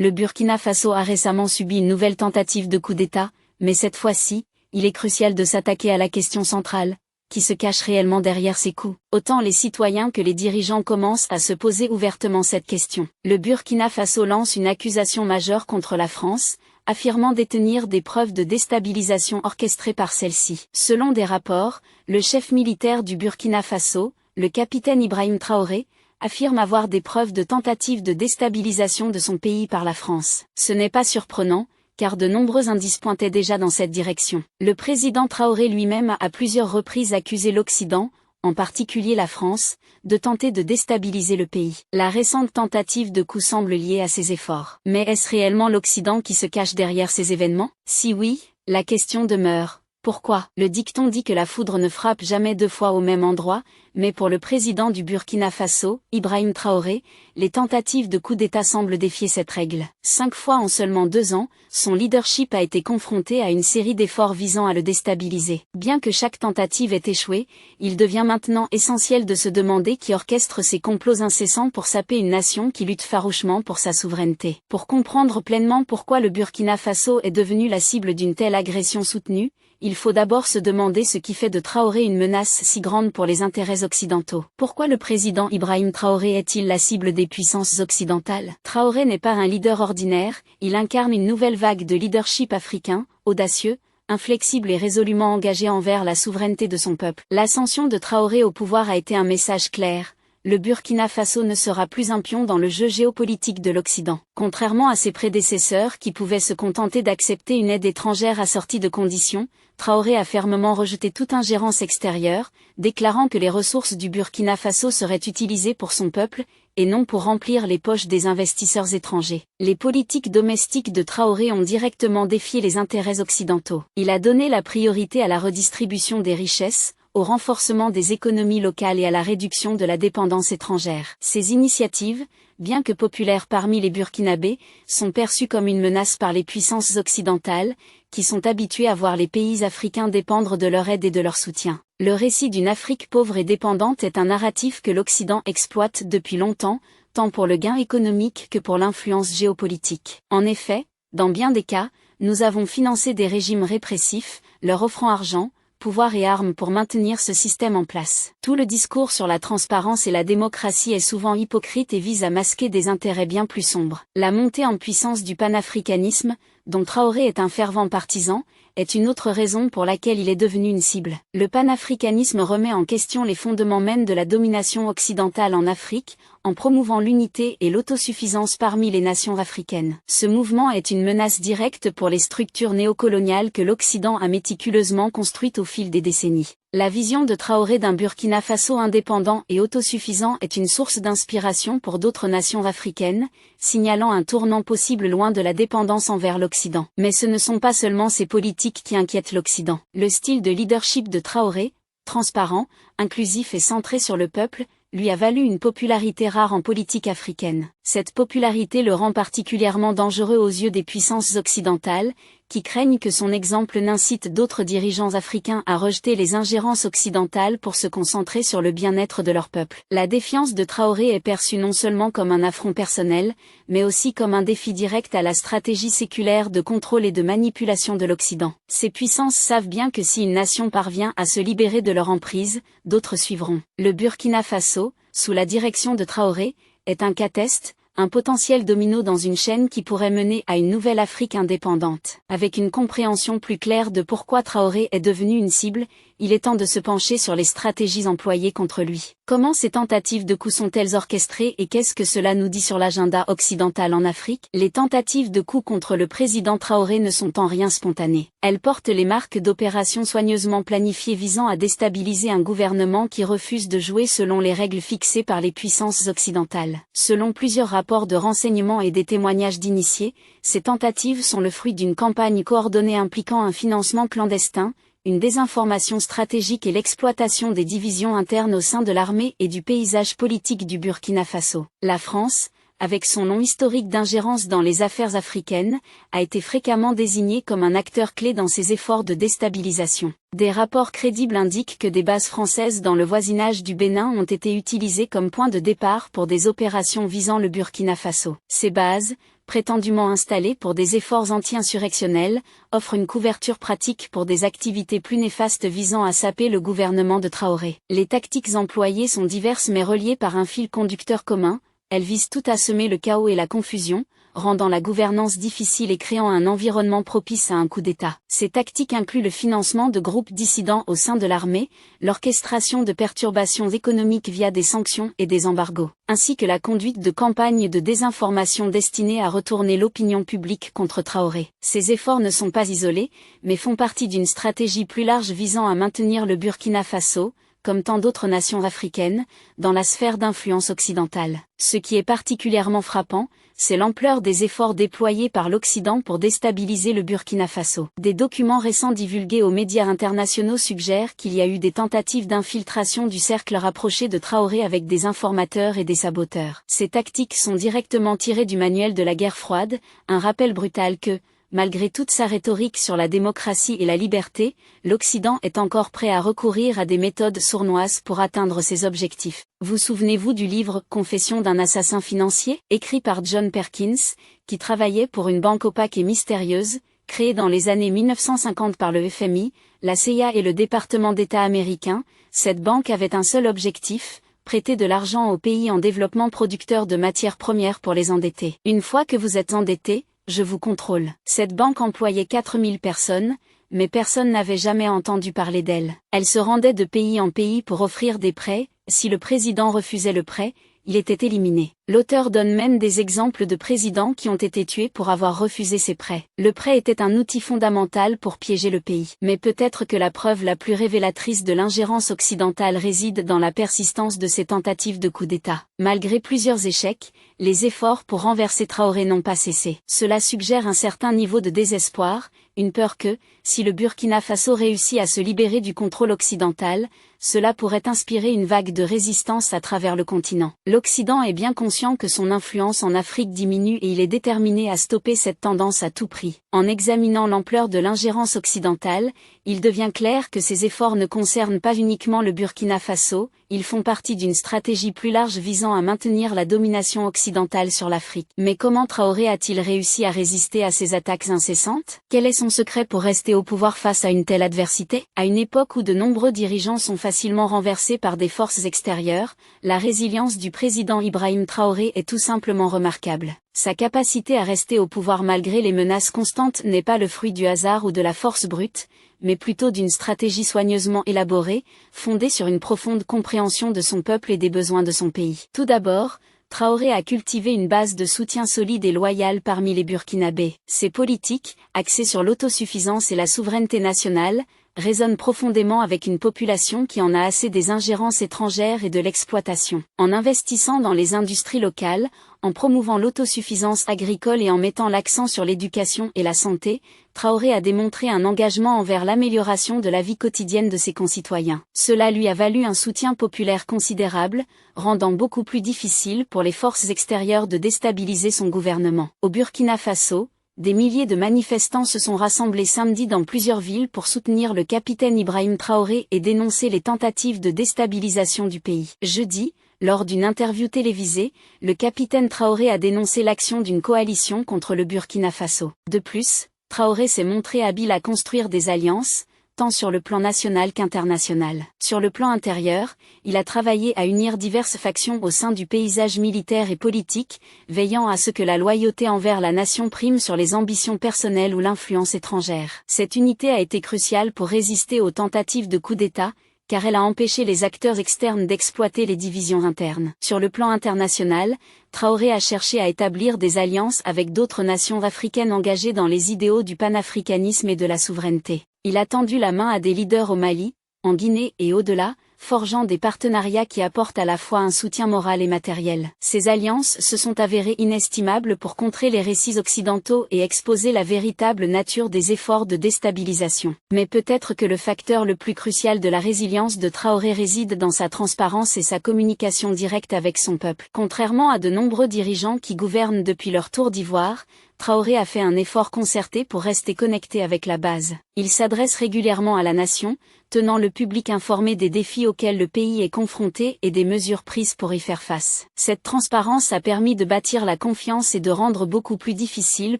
Le Burkina Faso a récemment subi une nouvelle tentative de coup d'État, mais cette fois-ci, il est crucial de s'attaquer à la question centrale, qui se cache réellement derrière ces coups. Autant les citoyens que les dirigeants commencent à se poser ouvertement cette question. Le Burkina Faso lance une accusation majeure contre la France, affirmant détenir des preuves de déstabilisation orchestrées par celle-ci. Selon des rapports, le chef militaire du Burkina Faso, le capitaine Ibrahim Traoré, affirme avoir des preuves de tentatives de déstabilisation de son pays par la France. Ce n'est pas surprenant, car de nombreux indices pointaient déjà dans cette direction. Le président Traoré lui-même a à plusieurs reprises accusé l'Occident, en particulier la France, de tenter de déstabiliser le pays. La récente tentative de coup semble liée à ces efforts. Mais est-ce réellement l'Occident qui se cache derrière ces événements? Si oui, la question demeure. Pourquoi? Le dicton dit que la foudre ne frappe jamais deux fois au même endroit, mais pour le président du Burkina Faso, Ibrahim Traoré, les tentatives de coup d'État semblent défier cette règle. 5 fois en seulement 2 ans, son leadership a été confronté à une série d'efforts visant à le déstabiliser. Bien que chaque tentative ait échoué, il devient maintenant essentiel de se demander qui orchestre ces complots incessants pour saper une nation qui lutte farouchement pour sa souveraineté. Pour comprendre pleinement pourquoi le Burkina Faso est devenu la cible d'une telle agression soutenue, il faut d'abord se demander ce qui fait de Traoré une menace si grande pour les intérêts occidentaux. Pourquoi le président Ibrahim Traoré est-il la cible des puissances occidentales? Traoré n'est pas un leader ordinaire, il incarne une nouvelle vague de leadership africain, audacieux, inflexible et résolument engagé envers la souveraineté de son peuple. L'ascension de Traoré au pouvoir a été un message clair. Le Burkina Faso ne sera plus un pion dans le jeu géopolitique de l'Occident. Contrairement à ses prédécesseurs qui pouvaient se contenter d'accepter une aide étrangère assortie de conditions, Traoré a fermement rejeté toute ingérence extérieure, déclarant que les ressources du Burkina Faso seraient utilisées pour son peuple, et non pour remplir les poches des investisseurs étrangers. Les politiques domestiques de Traoré ont directement défié les intérêts occidentaux. Il a donné la priorité à la redistribution des richesses, au renforcement des économies locales et à la réduction de la dépendance étrangère. Ces initiatives, bien que populaires parmi les Burkinabés, sont perçues comme une menace par les puissances occidentales, qui sont habituées à voir les pays africains dépendre de leur aide et de leur soutien. Le récit d'une Afrique pauvre et dépendante est un narratif que l'Occident exploite depuis longtemps, tant pour le gain économique que pour l'influence géopolitique. En effet, dans bien des cas, nous avons financé des régimes répressifs, leur offrant argent, pouvoir et armes pour maintenir ce système en place. Tout le discours sur la transparence et la démocratie est souvent hypocrite et vise à masquer des intérêts bien plus sombres. La montée en puissance du panafricanisme, dont Traoré est un fervent partisan, est une autre raison pour laquelle il est devenu une cible. Le panafricanisme remet en question les fondements mêmes de la domination occidentale en Afrique, en promouvant l'unité et l'autosuffisance parmi les nations africaines. Ce mouvement est une menace directe pour les structures néocoloniales que l'Occident a méticuleusement construites au fil des décennies. La vision de Traoré d'un Burkina Faso indépendant et autosuffisant est une source d'inspiration pour d'autres nations africaines, signalant un tournant possible loin de la dépendance envers l'Occident. Mais ce ne sont pas seulement ces politiques qui inquiètent l'Occident. Le style de leadership de Traoré, transparent, inclusif et centré sur le peuple, lui a valu une popularité rare en politique africaine. Cette popularité le rend particulièrement dangereux aux yeux des puissances occidentales, qui craignent que son exemple n'incite d'autres dirigeants africains à rejeter les ingérences occidentales pour se concentrer sur le bien-être de leur peuple. La défiance de Traoré est perçue non seulement comme un affront personnel, mais aussi comme un défi direct à la stratégie séculaire de contrôle et de manipulation de l'Occident. Ces puissances savent bien que si une nation parvient à se libérer de leur emprise, d'autres suivront. Le Burkina Faso, sous la direction de Traoré, est un cas test, un potentiel domino dans une chaîne qui pourrait mener à une nouvelle Afrique indépendante. Avec une compréhension plus claire de pourquoi Traoré est devenu une cible, il est temps de se pencher sur les stratégies employées contre lui. Comment ces tentatives de coup sont-elles orchestrées et qu'est-ce que cela nous dit sur l'agenda occidental en Afrique? Les tentatives de coup contre le président Traoré ne sont en rien spontanées. Elles portent les marques d'opérations soigneusement planifiées visant à déstabiliser un gouvernement qui refuse de jouer selon les règles fixées par les puissances occidentales. Selon plusieurs rapports de renseignement et des témoignages d'initiés, ces tentatives sont le fruit d'une campagne coordonnée impliquant un financement clandestin, une désinformation stratégique et l'exploitation des divisions internes au sein de l'armée et du paysage politique du Burkina Faso. La France, avec son long historique d'ingérence dans les affaires africaines, a été fréquemment désignée comme un acteur clé dans ces efforts de déstabilisation. Des rapports crédibles indiquent que des bases françaises dans le voisinage du Bénin ont été utilisées comme point de départ pour des opérations visant le Burkina Faso. Ces bases, prétendument installé pour des efforts anti-insurrectionnels, offre une couverture pratique pour des activités plus néfastes visant à saper le gouvernement de Traoré. Les tactiques employées sont diverses mais reliées par un fil conducteur commun, elles visent toutes à semer le chaos et la confusion, rendant la gouvernance difficile et créant un environnement propice à un coup d'État. Ces tactiques incluent le financement de groupes dissidents au sein de l'armée, l'orchestration de perturbations économiques via des sanctions et des embargos, ainsi que la conduite de campagnes de désinformation destinées à retourner l'opinion publique contre Traoré. Ces efforts ne sont pas isolés, mais font partie d'une stratégie plus large visant à maintenir le Burkina Faso, comme tant d'autres nations africaines, dans la sphère d'influence occidentale. Ce qui est particulièrement frappant, c'est l'ampleur des efforts déployés par l'Occident pour déstabiliser le Burkina Faso. Des documents récents divulgués aux médias internationaux suggèrent qu'il y a eu des tentatives d'infiltration du cercle rapproché de Traoré avec des informateurs et des saboteurs. Ces tactiques sont directement tirées du manuel de la guerre froide, un rappel brutal que, malgré toute sa rhétorique sur la démocratie et la liberté, l'Occident est encore prêt à recourir à des méthodes sournoises pour atteindre ses objectifs. Vous souvenez-vous du livre « Confession d'un assassin financier » écrit par John Perkins, qui travaillait pour une banque opaque et mystérieuse, créée dans les années 1950 par le FMI, la CIA et le département d'État américain. Cette banque avait un seul objectif, prêter de l'argent aux pays en développement producteurs de matières premières pour les endetter. Une fois que vous êtes endetté, je vous contrôle. Cette banque employait 4000 personnes, mais personne n'avait jamais entendu parler d'elle. Elle se rendait de pays en pays pour offrir des prêts, si le président refusait le prêt, il était éliminé. L'auteur donne même des exemples de présidents qui ont été tués pour avoir refusé ces prêts. Le prêt était un outil fondamental pour piéger le pays. Mais peut-être que la preuve la plus révélatrice de l'ingérence occidentale réside dans la persistance de ces tentatives de coup d'État. Malgré plusieurs échecs, les efforts pour renverser Traoré n'ont pas cessé. Cela suggère un certain niveau de désespoir, une peur que, si le Burkina Faso réussit à se libérer du contrôle occidental, cela pourrait inspirer une vague de résistance à travers le continent. L'Occident est bien conscient que son influence en Afrique diminue et il est déterminé à stopper cette tendance à tout prix. En examinant l'ampleur de l'ingérence occidentale, il devient clair que ces efforts ne concernent pas uniquement le Burkina Faso, ils font partie d'une stratégie plus large visant à maintenir la domination occidentale sur l'Afrique. Mais comment Traoré a-t-il réussi à résister à ces attaques incessantes? Quel est son secret pour rester au pouvoir face à une telle adversité? À une époque où de nombreux dirigeants sont facilement renversés par des forces extérieures, la résilience du président Ibrahim Traoré est tout simplement remarquable. Sa capacité à rester au pouvoir malgré les menaces constantes n'est pas le fruit du hasard ou de la force brute, mais plutôt d'une stratégie soigneusement élaborée, fondée sur une profonde compréhension de son peuple et des besoins de son pays. Tout d'abord, Traoré a cultivé une base de soutien solide et loyale parmi les Burkinabés. Ses politiques, axées sur l'autosuffisance et la souveraineté nationale, résonnent profondément avec une population qui en a assez des ingérences étrangères et de l'exploitation. En investissant dans les industries locales, en promouvant l'autosuffisance agricole et en mettant l'accent sur l'éducation et la santé, Traoré a démontré un engagement envers l'amélioration de la vie quotidienne de ses concitoyens. Cela lui a valu un soutien populaire considérable, rendant beaucoup plus difficile pour les forces extérieures de déstabiliser son gouvernement. Au Burkina Faso, des milliers de manifestants se sont rassemblés samedi dans plusieurs villes pour soutenir le capitaine Ibrahim Traoré et dénoncer les tentatives de déstabilisation du pays. Jeudi, lors d'une interview télévisée, le capitaine Traoré a dénoncé l'action d'une coalition contre le Burkina Faso. De plus, Traoré s'est montré habile à construire des alliances, tant sur le plan national qu'international. Sur le plan intérieur, il a travaillé à unir diverses factions au sein du paysage militaire et politique, veillant à ce que la loyauté envers la nation prime sur les ambitions personnelles ou l'influence étrangère. Cette unité a été cruciale pour résister aux tentatives de coup d'État, car elle a empêché les acteurs externes d'exploiter les divisions internes. Sur le plan international, Traoré a cherché à établir des alliances avec d'autres nations africaines engagées dans les idéaux du panafricanisme et de la souveraineté. Il a tendu la main à des leaders au Mali, en Guinée et au-delà, forgeant des partenariats qui apportent à la fois un soutien moral et matériel. Ces alliances se sont avérées inestimables pour contrer les récits occidentaux et exposer la véritable nature des efforts de déstabilisation. Mais peut-être que le facteur le plus crucial de la résilience de Traoré réside dans sa transparence et sa communication directe avec son peuple. Contrairement à de nombreux dirigeants qui gouvernent depuis leur tour d'ivoire, Traoré a fait un effort concerté pour rester connecté avec la base. Il s'adresse régulièrement à la nation, tenant le public informé des défis auxquels le pays est confronté et des mesures prises pour y faire face. Cette transparence a permis de bâtir la confiance et de rendre beaucoup plus difficile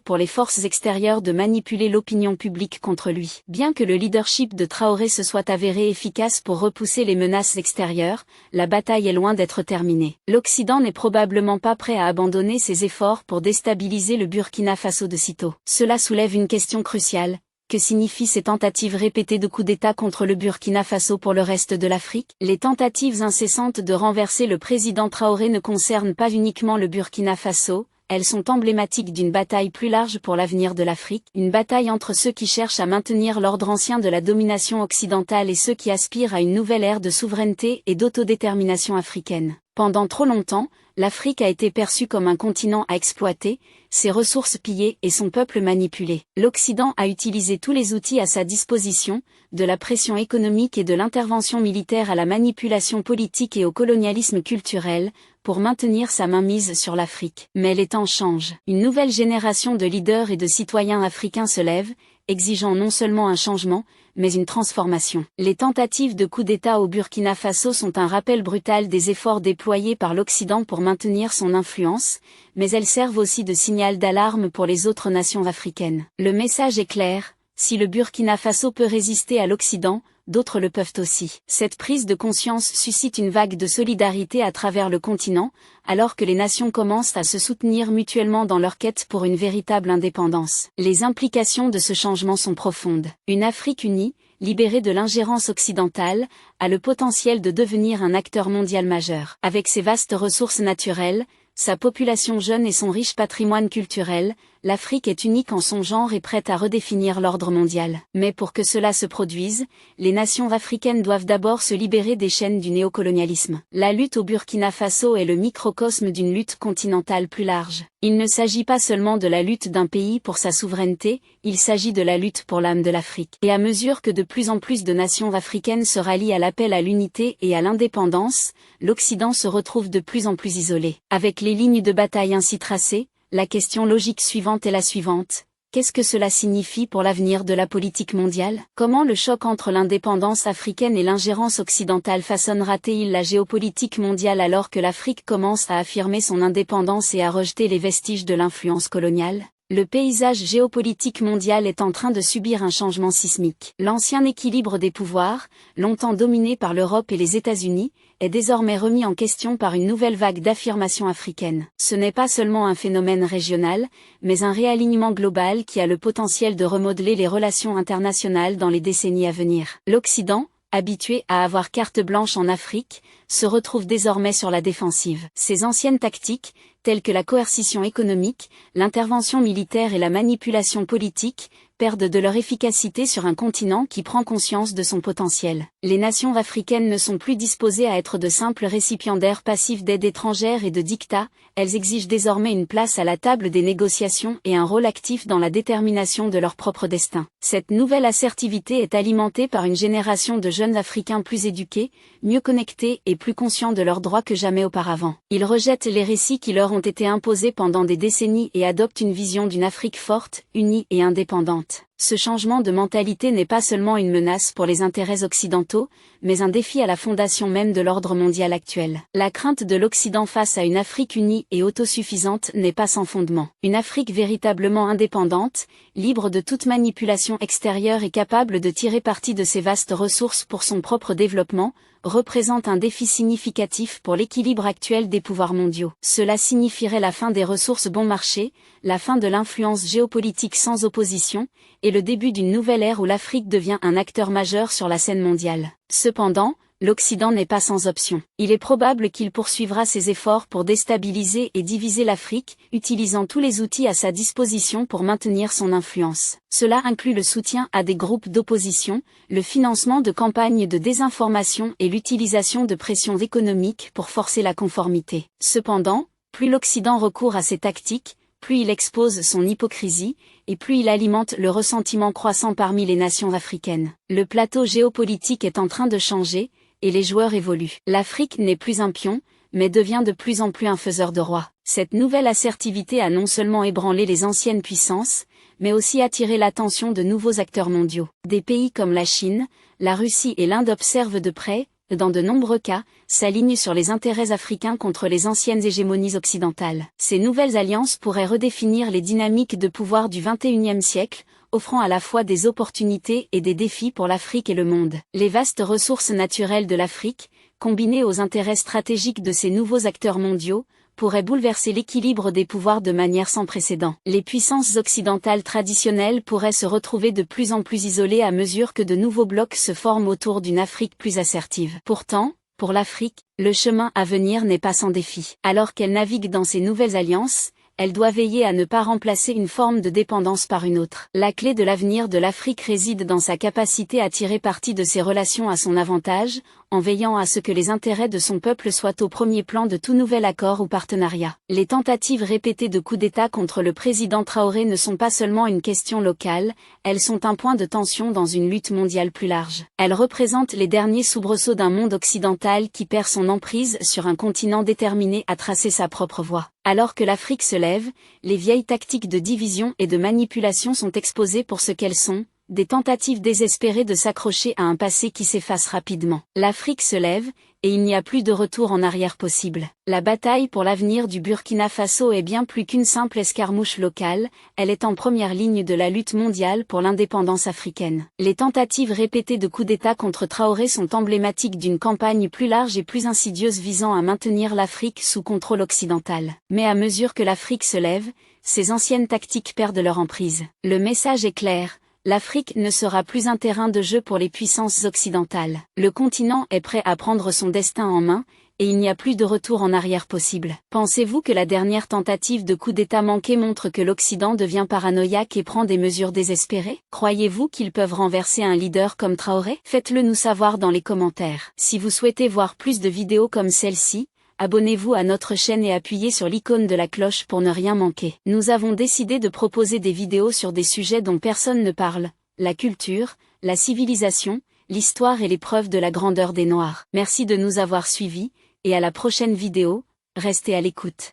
pour les forces extérieures de manipuler l'opinion publique contre lui. Bien que le leadership de Traoré se soit avéré efficace pour repousser les menaces extérieures, la bataille est loin d'être terminée. L'Occident n'est probablement pas prêt à abandonner ses efforts pour déstabiliser le Burkina Faso de sitôt. Cela soulève une question cruciale. Que signifient ces tentatives répétées de coups d'État contre le Burkina Faso pour le reste de l'Afrique? Les tentatives incessantes de renverser le président Traoré ne concernent pas uniquement le Burkina Faso, elles sont emblématiques d'une bataille plus large pour l'avenir de l'Afrique, une bataille entre ceux qui cherchent à maintenir l'ordre ancien de la domination occidentale et ceux qui aspirent à une nouvelle ère de souveraineté et d'autodétermination africaine. Pendant trop longtemps, l'Afrique a été perçue comme un continent à exploiter, ses ressources pillées et son peuple manipulé. L'Occident a utilisé tous les outils à sa disposition, de la pression économique et de l'intervention militaire à la manipulation politique et au colonialisme culturel, pour maintenir sa mainmise sur l'Afrique. Mais les temps changent. Une nouvelle génération de leaders et de citoyens africains se lève, exigeant non seulement un changement, mais une transformation. Les tentatives de coup d'État au Burkina Faso sont un rappel brutal des efforts déployés par l'Occident pour maintenir son influence, mais elles servent aussi de signal d'alarme pour les autres nations africaines. Le message est clair, si le Burkina Faso peut résister à l'Occident, d'autres le peuvent aussi. Cette prise de conscience suscite une vague de solidarité à travers le continent, alors que les nations commencent à se soutenir mutuellement dans leur quête pour une véritable indépendance. Les implications de ce changement sont profondes. Une Afrique unie, libérée de l'ingérence occidentale, a le potentiel de devenir un acteur mondial majeur. Avec ses vastes ressources naturelles, sa population jeune et son riche patrimoine culturel, l'Afrique est unique en son genre et prête à redéfinir l'ordre mondial. Mais pour que cela se produise, les nations africaines doivent d'abord se libérer des chaînes du néocolonialisme. La lutte au Burkina Faso est le microcosme d'une lutte continentale plus large. Il ne s'agit pas seulement de la lutte d'un pays pour sa souveraineté, il s'agit de la lutte pour l'âme de l'Afrique. Et à mesure que de plus en plus de nations africaines se rallient à l'appel à l'unité et à l'indépendance, l'Occident se retrouve de plus en plus isolé. Avec les lignes de bataille ainsi tracées, la question logique suivante est la suivante. Qu'est-ce que cela signifie pour l'avenir de la politique mondiale? Comment le choc entre l'indépendance africaine et l'ingérence occidentale façonnera-t-il la géopolitique mondiale alors que l'Afrique commence à affirmer son indépendance et à rejeter les vestiges de l'influence coloniale? Le paysage géopolitique mondial est en train de subir un changement sismique. L'ancien équilibre des pouvoirs, longtemps dominé par l'Europe et les États-Unis, est désormais remis en question par une nouvelle vague d'affirmations africaines. Ce n'est pas seulement un phénomène régional, mais un réalignement global qui a le potentiel de remodeler les relations internationales dans les décennies à venir. L'Occident, habitué à avoir carte blanche en Afrique, se retrouve désormais sur la défensive. Ses anciennes tactiques, telles que la coercition économique, l'intervention militaire et la manipulation politique, perdent de leur efficacité sur un continent qui prend conscience de son potentiel. Les nations africaines ne sont plus disposées à être de simples récipiendaires passifs d'aide étrangère et de dictats, elles exigent désormais une place à la table des négociations et un rôle actif dans la détermination de leur propre destin. Cette nouvelle assertivité est alimentée par une génération de jeunes Africains plus éduqués, mieux connectés et plus conscients de leurs droits que jamais auparavant. Ils rejettent les récits qui leur ont été imposés pendant des décennies et adoptent une vision d'une Afrique forte, unie et indépendante. Ce changement de mentalité n'est pas seulement une menace pour les intérêts occidentaux, mais un défi à la fondation même de l'ordre mondial actuel. La crainte de l'Occident face à une Afrique unie et autosuffisante n'est pas sans fondement. Une Afrique véritablement indépendante, libre de toute manipulation extérieure et capable de tirer parti de ses vastes ressources pour son propre développement, représente un défi significatif pour l'équilibre actuel des pouvoirs mondiaux. Cela signifierait la fin des ressources bon marché, la fin de l'influence géopolitique sans opposition, et le début d'une nouvelle ère où l'Afrique devient un acteur majeur sur la scène mondiale. Cependant, l'Occident n'est pas sans option. Il est probable qu'il poursuivra ses efforts pour déstabiliser et diviser l'Afrique, utilisant tous les outils à sa disposition pour maintenir son influence. Cela inclut le soutien à des groupes d'opposition, le financement de campagnes de désinformation et l'utilisation de pressions économiques pour forcer la conformité. Cependant, plus l'Occident recourt à ces tactiques, plus il expose son hypocrisie, et plus il alimente le ressentiment croissant parmi les nations africaines. Le plateau géopolitique est en train de changer, et les joueurs évoluent. L'Afrique n'est plus un pion, mais devient de plus en plus un faiseur de roi. Cette nouvelle assertivité a non seulement ébranlé les anciennes puissances, mais aussi attiré l'attention de nouveaux acteurs mondiaux. Des pays comme la Chine, la Russie et l'Inde observent de près, dans de nombreux cas, s'alignent sur les intérêts africains contre les anciennes hégémonies occidentales. Ces nouvelles alliances pourraient redéfinir les dynamiques de pouvoir du XXIe siècle, offrant à la fois des opportunités et des défis pour l'Afrique et le monde. Les vastes ressources naturelles de l'Afrique, combinées aux intérêts stratégiques de ces nouveaux acteurs mondiaux, pourraient bouleverser l'équilibre des pouvoirs de manière sans précédent. Les puissances occidentales traditionnelles pourraient se retrouver de plus en plus isolées à mesure que de nouveaux blocs se forment autour d'une Afrique plus assertive. Pourtant, pour l'Afrique, le chemin à venir n'est pas sans défi. Alors qu'elle navigue dans ces nouvelles alliances, elle doit veiller à ne pas remplacer une forme de dépendance par une autre. La clé de l'avenir de l'Afrique réside dans sa capacité à tirer parti de ses relations à son avantage, en veillant à ce que les intérêts de son peuple soient au premier plan de tout nouvel accord ou partenariat. Les tentatives répétées de coup d'État contre le président Traoré ne sont pas seulement une question locale, elles sont un point de tension dans une lutte mondiale plus large. Elles représentent les derniers soubresauts d'un monde occidental qui perd son emprise sur un continent déterminé à tracer sa propre voie. Alors que l'Afrique se lève, les vieilles tactiques de division et de manipulation sont exposées pour ce qu'elles sont, des tentatives désespérées de s'accrocher à un passé qui s'efface rapidement. L'Afrique se lève, et il n'y a plus de retour en arrière possible. La bataille pour l'avenir du Burkina Faso est bien plus qu'une simple escarmouche locale, elle est en première ligne de la lutte mondiale pour l'indépendance africaine. Les tentatives répétées de coup d'État contre Traoré sont emblématiques d'une campagne plus large et plus insidieuse visant à maintenir l'Afrique sous contrôle occidental. Mais à mesure que l'Afrique se lève, ces anciennes tactiques perdent leur emprise. Le message est clair. L'Afrique ne sera plus un terrain de jeu pour les puissances occidentales. Le continent est prêt à prendre son destin en main, et il n'y a plus de retour en arrière possible. Pensez-vous que la dernière tentative de coup d'État manqué montre que l'Occident devient paranoïaque et prend des mesures désespérées? Croyez-vous qu'ils peuvent renverser un leader comme Traoré? Faites-le nous savoir dans les commentaires. Si vous souhaitez voir plus de vidéos comme celle-ci, abonnez-vous à notre chaîne et appuyez sur l'icône de la cloche pour ne rien manquer. Nous avons décidé de proposer des vidéos sur des sujets dont personne ne parle, la culture, la civilisation, l'histoire et les preuves de la grandeur des Noirs. Merci de nous avoir suivis, et à la prochaine vidéo, restez à l'écoute.